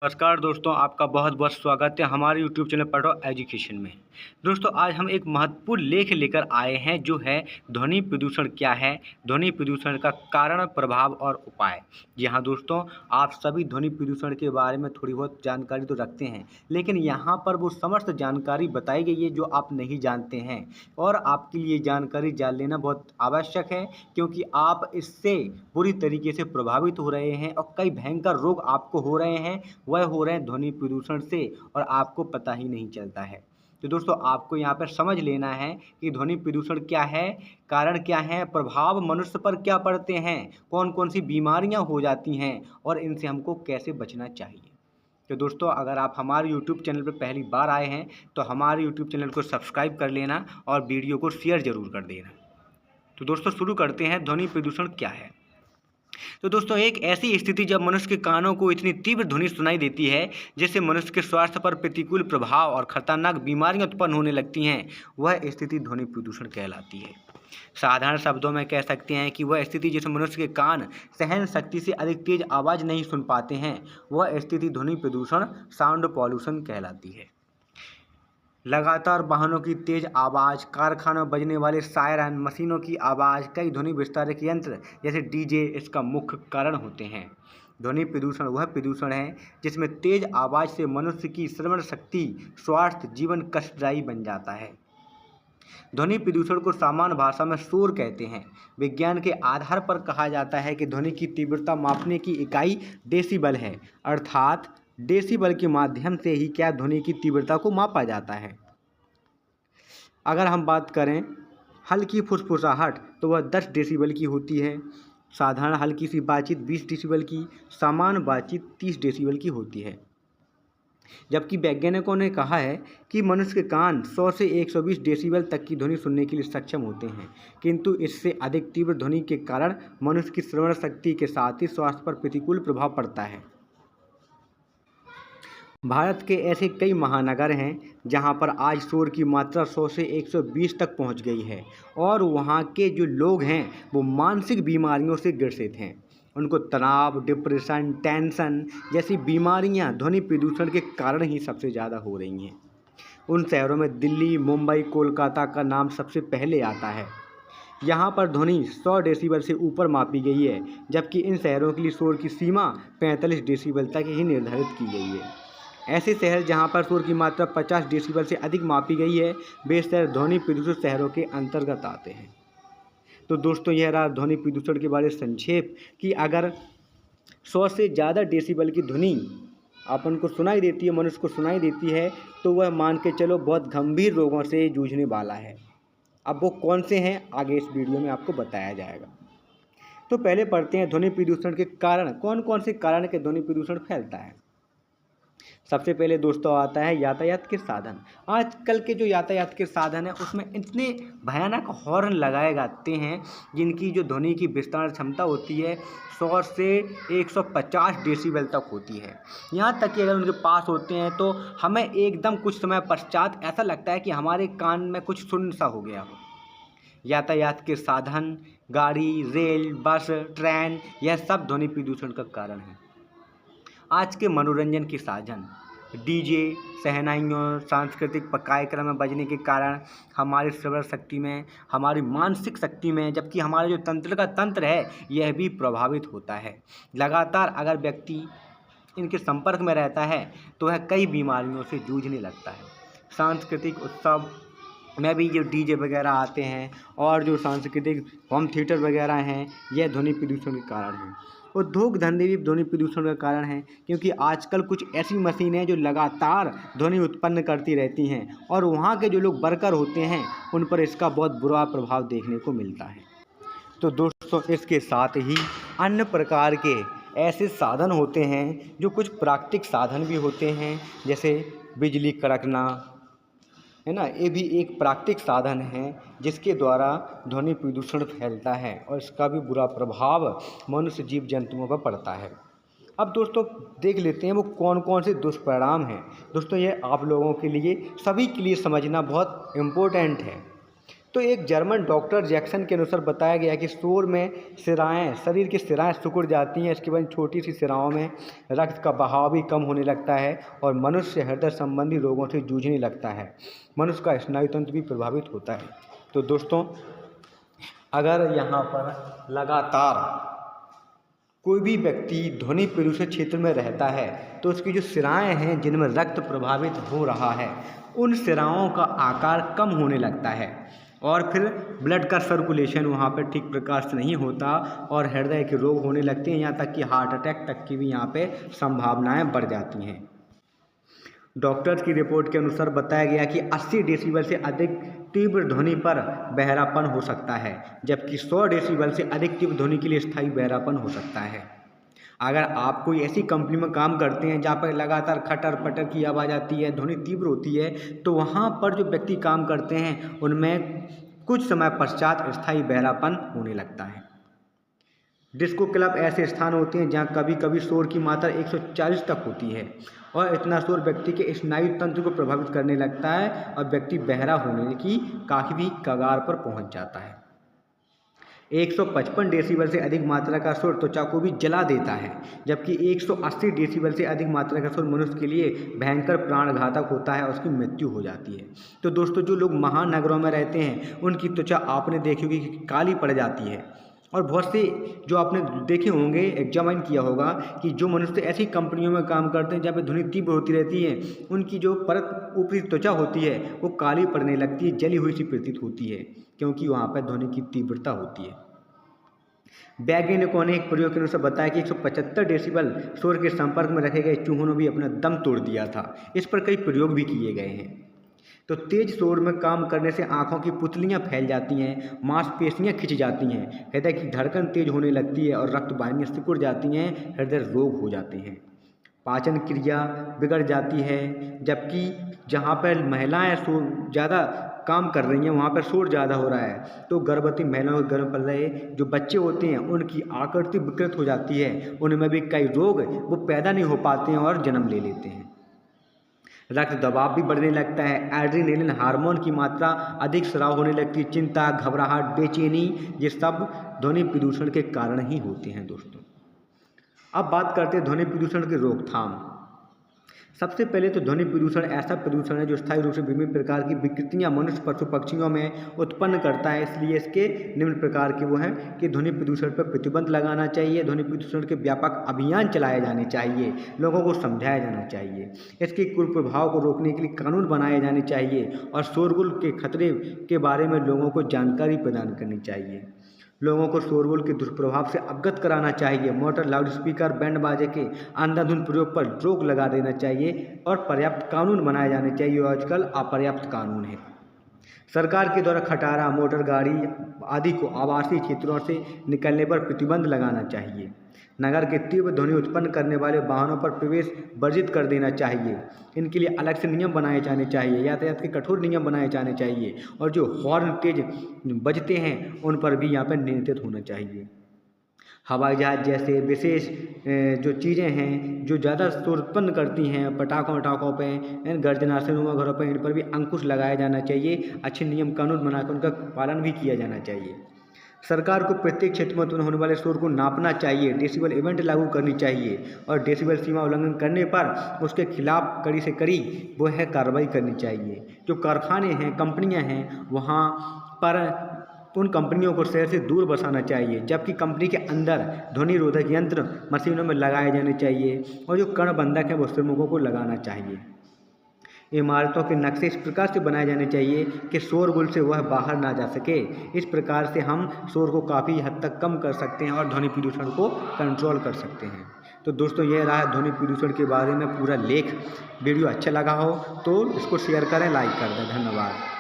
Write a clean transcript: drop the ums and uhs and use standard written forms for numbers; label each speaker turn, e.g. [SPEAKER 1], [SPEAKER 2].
[SPEAKER 1] नमस्कार दोस्तों, आपका बहुत बहुत स्वागत है हमारे यूट्यूब चैनल पढ़ो एजुकेशन में। दोस्तों, आज हम एक महत्वपूर्ण लेख लेकर आए हैं जो है ध्वनि प्रदूषण क्या है, ध्वनि प्रदूषण का कारण, प्रभाव और उपाय। जी हाँ दोस्तों, आप सभी ध्वनि प्रदूषण के बारे में थोड़ी बहुत जानकारी तो रखते हैं, लेकिन यहाँ पर वो समस्त जानकारी बताई गई है जो आप नहीं जानते हैं और आपके लिए जानकारी जान लेना बहुत आवश्यक है, क्योंकि आप इससे बुरी तरीके से प्रभावित हो रहे हैं और कई भयंकर रोग आपको हो रहे हैं, वह हो रहे हैं ध्वनि प्रदूषण से और आपको पता ही नहीं चलता है। तो दोस्तों, आपको यहाँ पर समझ लेना है कि ध्वनि प्रदूषण क्या है, कारण क्या है, प्रभाव मनुष्य पर क्या पड़ते हैं, कौन कौन सी बीमारियाँ हो जाती हैं और इनसे हमको कैसे बचना चाहिए। तो दोस्तों, अगर आप हमारे यूट्यूब चैनल पर पहली बार आए हैं तो हमारे यूट्यूब चैनल को सब्सक्राइब कर लेना और वीडियो को शेयर ज़रूर कर देना। तो दोस्तों, शुरू करते हैं, ध्वनि प्रदूषण क्या है। तो दोस्तों, एक ऐसी स्थिति जब मनुष्य के कानों को इतनी तीव्र ध्वनि सुनाई देती है जिससे मनुष्य के स्वास्थ्य पर प्रतिकूल प्रभाव और खतरनाक बीमारियां उत्पन्न होने लगती हैं, वह स्थिति ध्वनि प्रदूषण कहलाती है। साधारण शब्दों में कह सकते हैं कि वह स्थिति जिसमें मनुष्य के कान सहन शक्ति से अधिक तेज आवाज़ नहीं सुन पाते हैं, वह स्थिति ध्वनि प्रदूषण, साउंड पॉल्यूशन कहलाती है। लगातार वाहनों की तेज आवाज़, कारखानों में बजने वाले सायरन, मशीनों की आवाज़, कई ध्वनि विस्तारक यंत्र जैसे डीजे इसका मुख्य कारण होते हैं। ध्वनि प्रदूषण वह प्रदूषण है जिसमें तेज आवाज़ से मनुष्य की श्रवण शक्ति, स्वास्थ्य, जीवन कष्टदायी बन जाता है। ध्वनि प्रदूषण को सामान्य भाषा में शोर कहते हैं। विज्ञान के आधार पर कहा जाता है कि ध्वनि की तीव्रता मापने की इकाई डेसिबल है, अर्थात डेसिबल के माध्यम से ही क्या ध्वनि की तीव्रता को मापा जाता है। अगर हम बात करें हल्की फुसफुसाहट तो वह 10 डेसिबल की होती है, साधारण हल्की सी बातचीत 20 डेसिबल की, सामान्य बातचीत 30 डेसिबल की होती है। जबकि वैज्ञानिकों ने कहा है कि मनुष्य के कान 100 से 120 डेसिबल तक की ध्वनि सुनने के लिए सक्षम होते हैं, किंतु इससे अधिक तीव्र ध्वनि के कारण मनुष्य की श्रवण शक्ति के साथ ही स्वास्थ्य पर प्रतिकूल प्रभाव पड़ता है। भारत के ऐसे कई महानगर हैं जहां पर आज शोर की मात्रा 100 से 120 तक पहुंच गई है और वहां के जो लोग हैं वो मानसिक बीमारियों से ग्रसित हैं। उनको तनाव, डिप्रेशन, टेंशन जैसी बीमारियां ध्वनि प्रदूषण के कारण ही सबसे ज़्यादा हो रही हैं। उन शहरों में दिल्ली, मुंबई, कोलकाता का नाम सबसे पहले आता है। यहाँ पर ध्वनि 100 डेसिबल से ऊपर मापी गई है, जबकि इन शहरों के लिए शोर की सीमा 45 डेसिबल तक ही निर्धारित की गई है। ऐसे शहर जहाँ पर शोर की मात्रा 50 डेसिबल से अधिक मापी गई है, वे शहर ध्वनि प्रदूषित शहरों के अंतर्गत आते हैं। तो दोस्तों, यह रहा ध्वनि प्रदूषण के बारे में संक्षेप कि अगर 100 से ज़्यादा डेसिबल की ध्वनि अपन को सुनाई देती है, मनुष्य को सुनाई देती है, तो वह मान के चलो बहुत गंभीर रोगों से जूझने वाला है। अब वो कौन से हैं, आगे इस वीडियो में आपको बताया जाएगा। तो पहले पढ़ते हैं ध्वनि प्रदूषण के कारण, कौन कौन से कारण के ध्वनि प्रदूषण फैलता है। सबसे पहले दोस्तों आता है यातायात के साधन। आजकल के जो यातायात के साधन हैं उसमें इतने भयानक हॉर्न लगाए जाते हैं जिनकी जो ध्वनि की विस्तार क्षमता होती है 100 से 150 डेसिबल तक होती है। यहाँ तक कि अगर उनके पास होते हैं तो हमें एकदम कुछ समय पश्चात ऐसा लगता है कि हमारे कान में कुछ सुन्न सा हो गया हो। यातायात के साधन, गाड़ी, रेल, बस, ट्रेन, यह सब ध्वनि प्रदूषण का कारण है। आज के मनोरंजन के साधन, डीजे, शहनाइयों, सांस्कृतिक कार्यक्रम में बजने के कारण हमारी श्रवण शक्ति में, हमारी मानसिक शक्ति में, जबकि हमारा जो तंत्र का तंत्र है यह भी प्रभावित होता है। लगातार अगर व्यक्ति इनके संपर्क में रहता है तो वह कई बीमारियों से जूझने लगता है। सांस्कृतिक उत्सव में भी जो डीजे वगैरह आते हैं और जो सांस्कृतिक होम थिएटर वगैरह हैं, यह ध्वनि प्रदूषण के कारण हैं। उद्योग धंधे भी ध्वनि प्रदूषण का कारण है, क्योंकि आजकल कुछ ऐसी मशीनें हैं जो लगातार ध्वनि उत्पन्न करती रहती हैं और वहाँ के जो लोग वर्कर होते हैं उन पर इसका बहुत बुरा प्रभाव देखने को मिलता है। तो दोस्तों, इसके साथ ही अन्य प्रकार के ऐसे साधन होते हैं जो कुछ प्राकृतिक साधन भी होते हैं, जैसे बिजली कड़कना, है ना, ये भी एक प्राकृतिक साधन है जिसके द्वारा ध्वनि प्रदूषण फैलता है और इसका भी बुरा प्रभाव मनुष्य, जीव जंतुओं पर पड़ता है। अब दोस्तों देख लेते हैं वो कौन कौन से दुष्परिणाम हैं। दोस्तों, ये आप लोगों के लिए, सभी के लिए समझना बहुत इम्पोर्टेंट है। तो एक जर्मन डॉक्टर जैक्सन के अनुसार बताया गया कि शोर में सिराएँ, शरीर की सिराएँ सिकुड़ जाती हैं। इसके बाद छोटी सी सिराओं में रक्त का बहाव भी कम होने लगता है और मनुष्य हृदय संबंधी रोगों से जूझने लगता है। मनुष्य का स्नायु तंत्र भी प्रभावित होता है। तो दोस्तों, अगर यहाँ पर लगातार कोई भी व्यक्ति ध्वनि प्रदूषित क्षेत्र में रहता है तो उसकी जो सिराएँ हैं जिनमें रक्त प्रभावित हो रहा है, उन सिराओं का आकार कम होने लगता है और फिर ब्लड का सर्कुलेशन वहाँ पर ठीक प्रकार से नहीं होता और हृदय के रोग होने लगते हैं। यहाँ तक कि हार्ट अटैक तक की भी यहाँ पे संभावनाएं बढ़ जाती हैं। डॉक्टर्स की रिपोर्ट के अनुसार बताया गया कि 80 डेसिबल से अधिक तीव्र ध्वनि पर बहरापन हो सकता है, जबकि 100 डेसिबल से अधिक तीव्र ध्वनि के लिए स्थायी बहरापन हो सकता है। अगर आप कोई ऐसी कंपनी में काम करते हैं जहाँ पर लगातार खटर पटर की आवाज़ आती है, ध्वनि तीव्र होती है, तो वहाँ पर जो व्यक्ति काम करते हैं उनमें कुछ समय पश्चात स्थायी बहरापन होने लगता है। डिस्को क्लब ऐसे स्थान होते हैं जहाँ कभी कभी शोर की मात्रा 140 तक होती है और इतना शोर व्यक्ति के स्नायु तंत्र को प्रभावित करने लगता है और व्यक्ति बहरा होने की काफ़ी कगार पर पहुँच जाता है। 155 डेसिबल से अधिक मात्रा का शोर त्वचा को भी जला देता है, जबकि 180 डेसिबल से अधिक मात्रा का शोर मनुष्य के लिए भयंकर प्राणघातक होता है और उसकी मृत्यु हो जाती है। तो दोस्तों, जो लोग महानगरों में रहते हैं उनकी त्वचा आपने देखी होगी कि काली पड़ जाती है और बहुत से जो आपने देखे होंगे, एग्जामिन किया होगा कि जो मनुष्य ऐसी कंपनियों में काम करते हैं जहाँ पे ध्वनि तीव्र होती रहती है, उनकी जो परत ऊपरी त्वचा होती है वो काली पड़ने लगती है, जली हुई सी प्रतीत होती है, क्योंकि वहाँ पर ध्वनि की तीव्रता होती है। वैज्ञानिकों ने एक प्रयोग के अनुसार बताया कि 175 डेसिबल शोर के संपर्क में रखे गए चूहों ने भी अपना दम तोड़ दिया था। इस पर कई प्रयोग भी किए गए हैं। तो तेज शोर में काम करने से आंखों की पुतलियां फैल जाती हैं, मांसपेशियां खिंच जाती हैं, हृदय की धड़कन तेज होने लगती है और रक्त वाहिनियां सिकुड़ जाती हैं, हृदय रोग हो जाते हैं, पाचन क्रिया बिगड़ जाती है। जबकि जहाँ पर महिलाएं ज़्यादा काम कर रही हैं वहाँ पर शोर ज़्यादा हो रहा है, तो गर्भवती महिलाओं के गर्भ पल रहे जो बच्चे होते हैं उनकी आकृति विकृत हो जाती है, उनमें भी कई रोग वो पैदा नहीं हो पाते हैं और जन्म ले लेते हैं। रक्त दबाव भी बढ़ने लगता है, एड्रेनलिन हार्मोन की मात्रा अधिक स्राव होने लगती है, चिंता, घबराहट, बेचैनी, ये सब ध्वनि प्रदूषण के कारण ही होते हैं। दोस्तों, अब बात करते हैं ध्वनि प्रदूषण की रोकथाम। सबसे पहले तो ध्वनि प्रदूषण ऐसा प्रदूषण है जो स्थायी रूप से विभिन्न प्रकार की विकृतियां मनुष्य, पशु, पक्षियों में उत्पन्न करता है। इसलिए इसके निम्न प्रकार के वो हैं कि ध्वनि प्रदूषण पर प्रतिबंध लगाना चाहिए, ध्वनि प्रदूषण के व्यापक अभियान चलाए जाने चाहिए, लोगों को समझाया जाना चाहिए, इसके कुप्रभाव को रोकने के लिए कानून बनाए जाने चाहिए और शोरगुल के खतरे के बारे में लोगों को जानकारी प्रदान करनी चाहिए। लोगों को शोरगुल के दुष्प्रभाव से अवगत कराना चाहिए। मोटर, लाउडस्पीकर, बैंड बाजे के अंधाधुंध प्रयोग पर रोक लगा देना चाहिए और पर्याप्त कानून बनाए जाने चाहिए। आजकल अपर्याप्त कानून है। सरकार के द्वारा खटारा, मोटर गाड़ी आदि को आवासीय क्षेत्रों से निकलने पर प्रतिबंध लगाना चाहिए। नगर के तीव्र ध्वनि उत्पन्न करने वाले वाहनों पर प्रवेश वर्जित कर देना चाहिए। इनके लिए अलग से नियम बनाए जाने चाहिए, यातायात के कठोर नियम बनाए जाने चाहिए और जो हॉर्न तेज बजते हैं उन पर भी यहाँ पर नियंत्रित होना चाहिए। हवाई जहाज़ जैसे विशेष जो चीज़ें हैं जो ज़्यादा शोर उत्पन्न करती हैं, पटाखों वटाखों पे, गर्जना सिनेमा घरों पर, इन पर भी अंकुश लगाया जाना चाहिए। अच्छे नियम कानून बनाकर उनका पालन भी किया जाना चाहिए। सरकार को प्रत्येक क्षेत्र में उत्पन्न होने वाले शोर को नापना चाहिए, डेसिबल इवेंट लागू करनी चाहिए और डेसिबल सीमा उल्लंघन करने पर उसके खिलाफ कड़ी से कड़ी वो है कार्रवाई करनी चाहिए। जो कारखाने हैं, कंपनियां हैं, वहाँ पर उन कंपनियों को शहर से दूर बसाना चाहिए, जबकि कंपनी के अंदर ध्वनि रोधक यंत्र मशीनों में लगाए जाने चाहिए और जो कर्णबंधक है वो श्रमिकों को लगाना चाहिए। इमारतों के नक्शे इस प्रकार से बनाए जाने चाहिए कि शोरगुल से वह बाहर ना जा सके। इस प्रकार से हम शोर को काफ़ी हद तक कम कर सकते हैं और ध्वनि प्रदूषण को कंट्रोल कर सकते हैं। तो दोस्तों, यह रहा ध्वनि प्रदूषण के बारे में पूरा लेख। वीडियो अच्छा लगा हो तो इसको शेयर करें, लाइक कर दें। धन्यवाद।